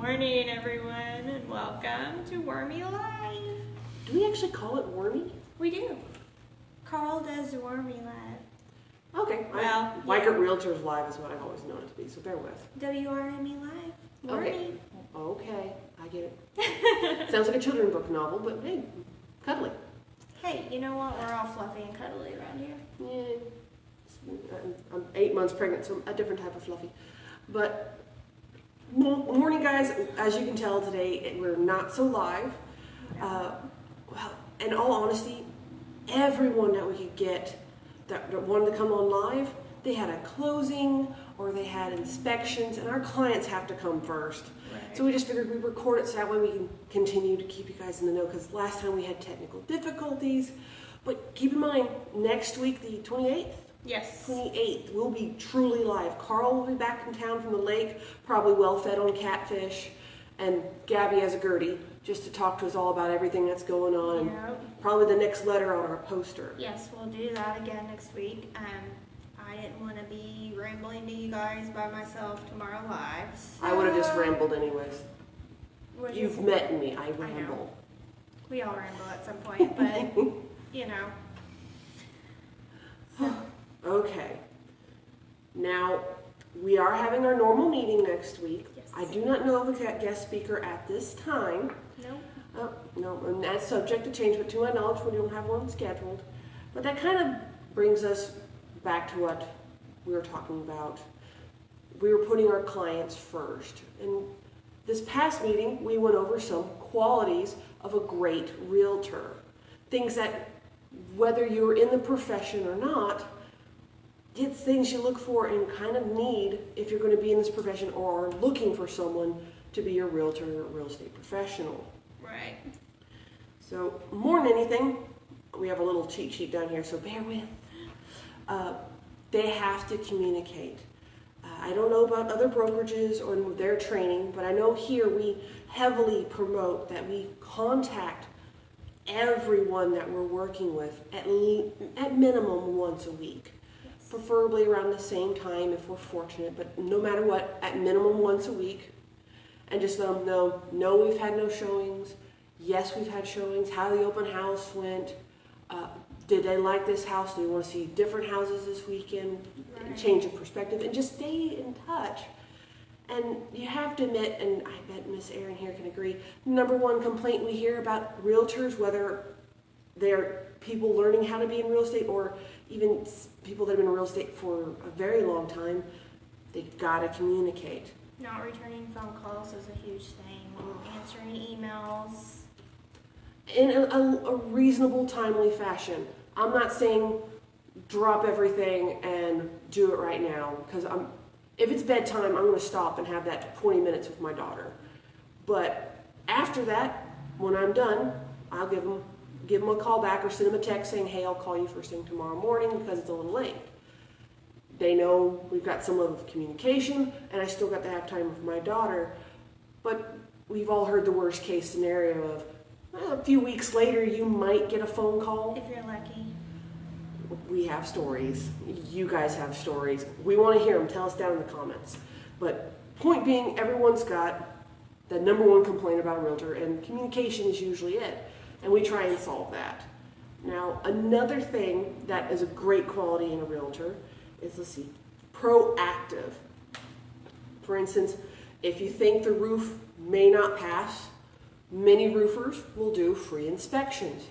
morning, everyone, and welcome to Wormy Live. Do we actually call it Wormy? We do. Carl does Wormy Live. Okay. Well, Weikert Realtors Live is what I've always known it to be, so bear with. WRME Live. Wormy. Okay, I get it. Sounds like a children's book novel, but hey, cuddly. Hey, you know what? We're all fluffy and cuddly around here. Yeah. I'm 8 months pregnant, so I'm a different type of fluffy. But morning, guys. As you can tell today, we're not so live. Well, in all honesty, everyone that we could get that wanted to come on live, they had a closing or they had inspections, and our clients have to come first. Right. So we just figured we'd record it so that way we can continue to keep you guys in the know, because last time we had technical difficulties. But keep in mind, next week, the 28th, Yes. 28th, we'll be truly live. Carl will be back in town from the lake, probably well fed on catfish, and Gabby has a Gertie, just to talk to us all about everything that's going on, and Yep. probably the next letter on our poster. Yes, we'll do that again next week. I didn't want to be rambling to you guys by myself tomorrow live. So I would have just rambled anyways. Would You've you? met me, I I know. ramble. We all ramble at some point, but you know. So, Okay. Now, we are having our normal meeting next week. Yes. I do not know of a guest speaker at this time. nope. No, and that's subject to change, but to my knowledge, we don't have one scheduled. But that kind of brings us back to what we were talking about. We were putting our clients first. And this past meeting, we went over some qualities of a great realtor. Things that, whether you're in the profession or not, it's things you look for and kind of need if you're going to be in this profession or are looking for someone to be your realtor or real estate professional. Right. So more than anything, we have a little cheat sheet down here, so bear with. They have to communicate. I don't know about other brokerages or their training, but I know here we heavily promote that we contact everyone that we're working with at minimum once a week. Preferably around the same time if we're fortunate, but no matter what, at minimum once a week. And just let them know, no, we've had no showings. Yes, we've had showings. How the open house went. Did they like this house? Do they want to see different houses this weekend? Right. Change of perspective and just stay in touch. And you have to admit, and I bet Miss Erin here can agree, number one complaint we hear about realtors, whether they're people learning how to be in real estate or even people that have been in real estate for a very long time, they gotta communicate. Not returning phone calls is a huge thing. Answering emails. In a reasonable, timely fashion. I'm not saying drop everything and do it right now, because if it's bedtime, I'm gonna stop and have that 20 minutes with my daughter. But after that, when I'm done, I'll give them a call back or send them a text saying, hey, I'll call you first thing tomorrow morning because it's a little late. They know we've got some level of communication, and I still got to have time with my daughter. But we've all heard the worst case scenario of, well, a few weeks later, you might get a phone call. If you're lucky. We have stories. You guys have stories. We want to hear them. Tell us down in the comments. But point being, everyone's got the number one complaint about a realtor, and communication is usually it. And we try and solve that. Now, another thing that is a great quality in a realtor is, let's see, proactive. For instance, if you think the roof may not pass, many roofers will do free inspections.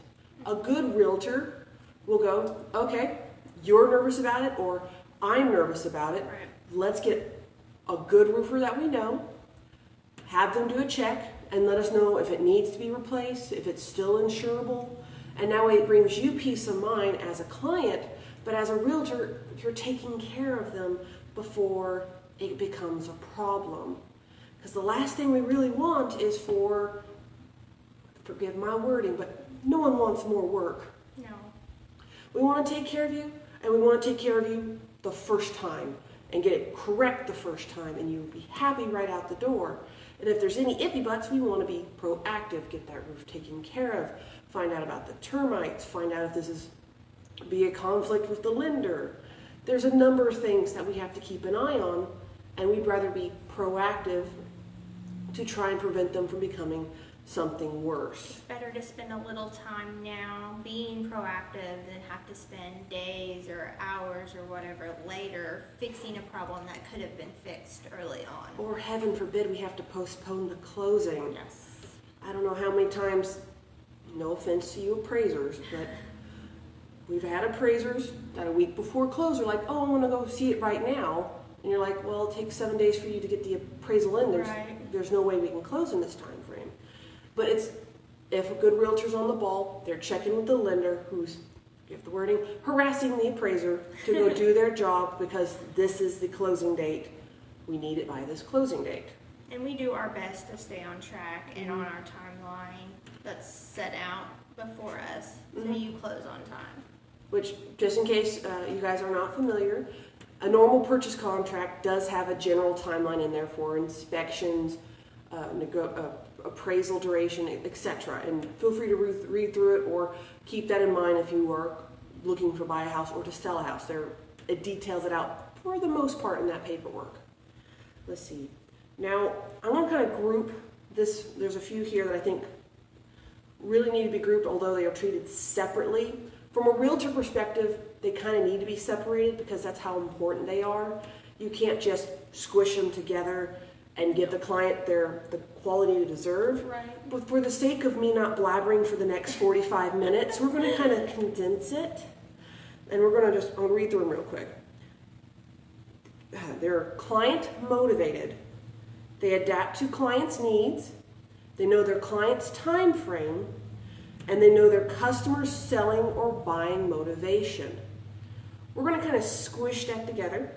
A good realtor will go, okay, you're nervous about it, or I'm nervous about it. Right. Let's get a good roofer that we know, have them do a check, and let us know if it needs to be replaced, if it's still insurable. And that way it brings you peace of mind as a client, but as a realtor, you're taking care of them before it becomes a problem. Because the last thing we really want is forgive my wording, but no one wants more work. No. We want to take care of you, and we want to take care of you the first time and get it correct the first time, and you'll be happy right out the door. And if there's any iffy butts, we want to be proactive, get that roof taken care of, find out about the termites, find out if this is be a conflict with the lender. There's a number of things that we have to keep an eye on, and we'd rather be proactive to try and prevent them from becoming something worse. Better to spend a little time now being proactive than have to spend days or hours or whatever later fixing a problem that could have been fixed early on. Or heaven forbid we have to postpone the closing. Yes. I don't know how many times, no offense to you appraisers, but we've had appraisers that a week before close are like, oh, I want to go see it right now. And you're like, well, it takes 7 days for you to get the appraisal in. There's no way we can close in this time frame. But it's, if a good realtor's on the ball, they're checking with the lender who's, you have the wording, harassing the appraiser to go do their job because this is the closing date. We need it by this closing date. And we do our best to stay on track and on our timeline that's set out before us so you close on time. Which, just in case you guys are not familiar, a normal purchase contract does have a general timeline in there for inspections, appraisal duration, etc. And feel free to read through it or keep that in mind if you are looking to buy a house or to sell a house. It details it out for the most part in that paperwork. Let's see. Now, I'm going to kind of group this. There's a few here that I think really need to be grouped, although they are treated separately. From a realtor perspective, they kind of need to be separated because that's how important they are. You can't just squish them together and give the client the quality they deserve. Right. But for the sake of me not blabbering for the next 45 minutes, we're going to kind of condense it. And we're going to I'll read through them real quick. They're client motivated. They adapt to clients' needs. They know their client's time frame. And they know their customers' selling or buying motivation. We're going to kind of squish that together.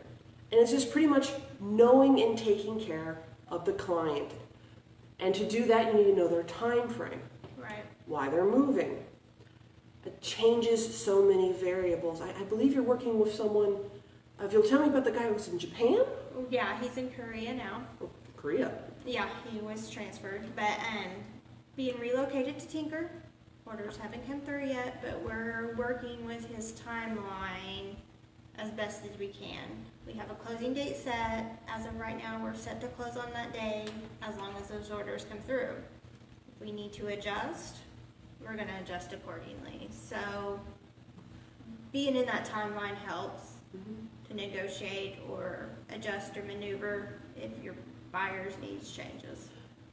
And it's just pretty much knowing and taking care of the client. And to do that, you need to know their time frame. Right. Why they're moving. It changes so many variables. I believe you're working with someone, if you'll tell me about the guy who was in Japan? Yeah, he's in Korea now. Oh, Korea. Yeah, he was transferred, but being relocated to Tinker. Orders haven't come through yet, but we're working with his timeline as best as we can. We have a closing date set. As of right now, we're set to close on that day as long as those orders come through. If we need to adjust, we're going to adjust accordingly. So being in that timeline helps to negotiate or adjust or maneuver if your buyer's needs changes.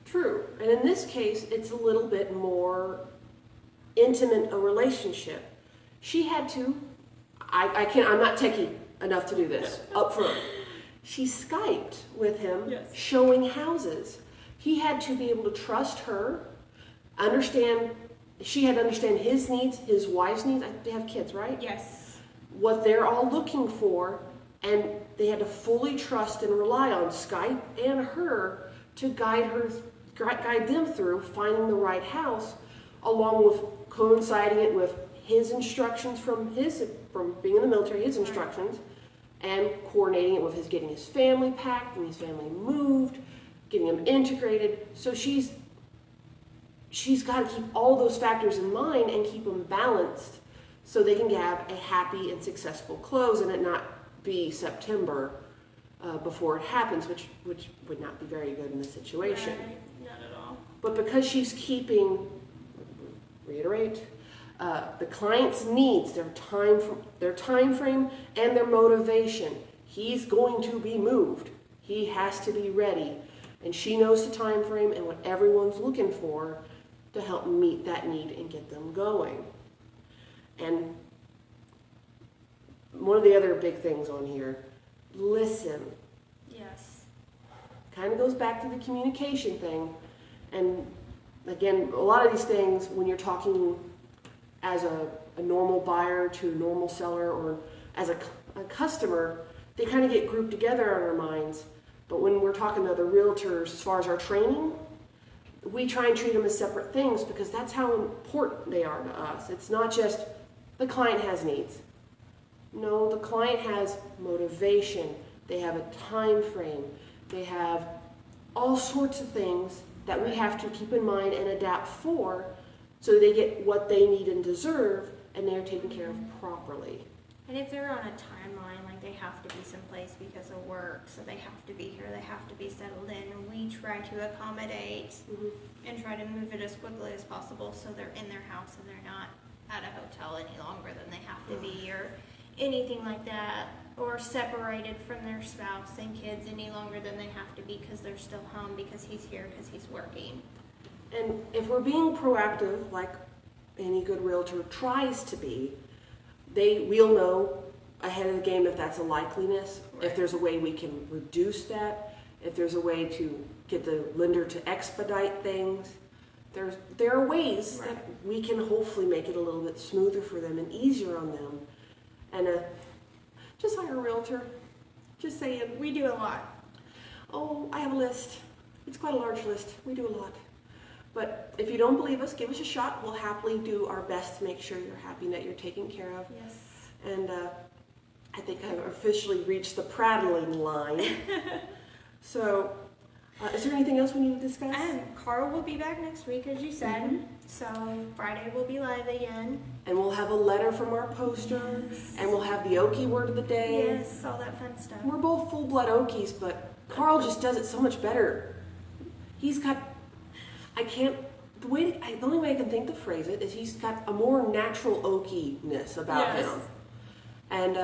True. And in this case, it's a little bit more intimate a relationship. She had to, I'm not techie enough to do this up front. She Skyped with him, Yes. showing houses. He had to be able to trust her, she had to understand his needs, his wife's needs. They have kids, right? Yes. What they're all looking for, and they had to fully trust and rely on Skype and her to guide them through finding the right house, along with coinciding it with his instructions from being in the military, his instructions, and coordinating it with getting his family packed and his family moved, getting them integrated. So she's got to keep all those factors in mind and keep them balanced so they can have a happy and successful close and it not be September before it happens, which would not be very good in this situation. Right. Not at all. But because she's keeping, reiterate, the client's needs, their time frame, and their motivation. He's going to be moved. He has to be ready, and she knows the time frame and what everyone's looking for to help meet that need and get them going. And one of the other big things on here, listen. Yes. Kind of goes back to the communication thing, and again, a lot of these things, when you're talking as a normal buyer to a normal seller or as a customer, they kind of get grouped together in our minds. But when we're talking to other realtors, as far as our training, we try and treat them as separate things because that's how important they are to us. It's not just the client has needs. No, the client has motivation. They have a time frame. They have all sorts of things that we have to keep in mind and adapt for so they get what they need and deserve and they are taken care of properly. And if they're on a timeline, like they have to be someplace because of work, so they have to be here, they have to be settled in, we try to accommodate and try to move it as quickly as possible so they're in their house and they're not at a hotel any longer than they have to be, or anything like that, or separated from their spouse and kids any longer than they have to be because they're still home because he's here because he's working. And if we're being proactive, like any good realtor tries to be, we'll know ahead of the game if that's a likeliness, if there's a way we can reduce that, if there's a way to get the lender to expedite things. There are ways that we can hopefully make it a little bit smoother for them and easier on them. And just hire a realtor. Just saying. We do a lot. Oh, I have a list. It's quite a large list. We do a lot. But if you don't believe us, give us a shot. We'll happily do our best to make sure you're happy and that you're taken care of. Yes. And I think I've officially reached the prattling line. So, is there anything else we need to discuss? Carl will be back next week, as you said. So Friday we'll be live again. And we'll have a letter from our poster. Yes. And we'll have the Okie word of the day. Yes, all that fun stuff. We're both full-blood Okies, but Carl just does it so much better. He's got, the only way I can think to phrase it is he's got a more natural Okie-ness about him. And,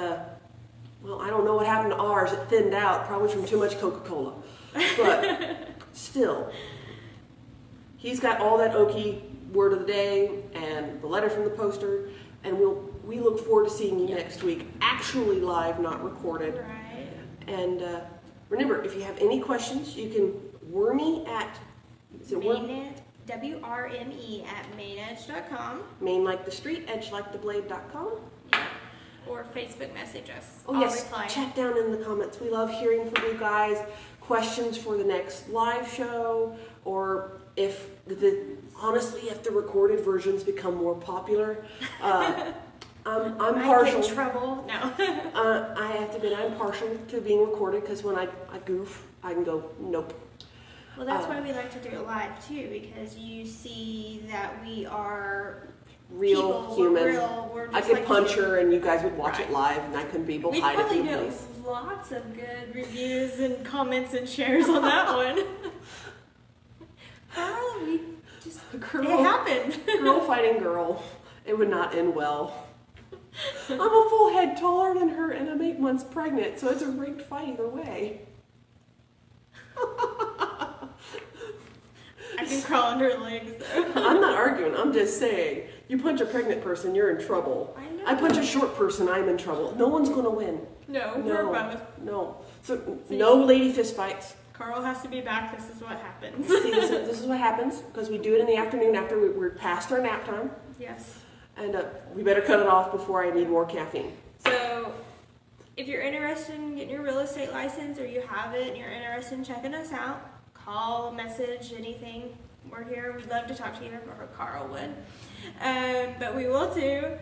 well, I don't know what happened to ours. It thinned out, probably from too much Coca-Cola. But still, he's got all that Okie word of the day and the letter from the poster, and we look forward to seeing you next week, actually live, not recorded. Right. And remember, if you have any questions, you can wormy at Mainedge, WRME at mainedge.com. Main like the street, edge like the blade.com. Yeah. Or Facebook message us. Oh, I'll yes, reply. chat down in the comments. We love hearing from you guys. Questions for the next live show, or if honestly, if the recorded versions become more popular. I'm partial. I get in trouble. No. I have to admit, I'm partial to being recorded because when I goof, I can go, nope. Well, that's why we like to do it live too, because you see that we are real people, human. We're I just could like punch you. her and you guys would watch it live, and I couldn't be We hide it probably from the get police. lots of good reviews and comments and shares on that one. Carl, we just it happened. Girl fighting girl. It would not end well. I'm a full head taller than her, and I'm 8 months pregnant, so it's a rigged fight either way. I can crawl under her legs though. I'm not arguing. I'm just saying. You punch a pregnant person, you're in trouble. I know. I punch a short person, I'm in trouble. No one's going to win. No, we're both. No. So no lady fist fights. Carl has to be back. This is what happens. See, this is what happens because we do it in the afternoon after we're past our nap time. Yes. And we better cut it off before I need more caffeine. So, if you're interested in getting your real estate license, or you have it and you're interested in checking us out, call, message, anything. We're here. We'd love to talk to you, or Carl would. But we will too.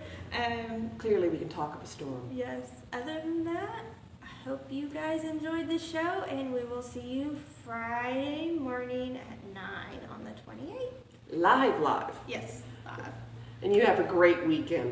Clearly, we can talk up a storm. Yes. Other than that, I hope you guys enjoyed the show, and we will see you Friday morning at 9 on the 28th. Live. Yes, live. And you have a great weekend.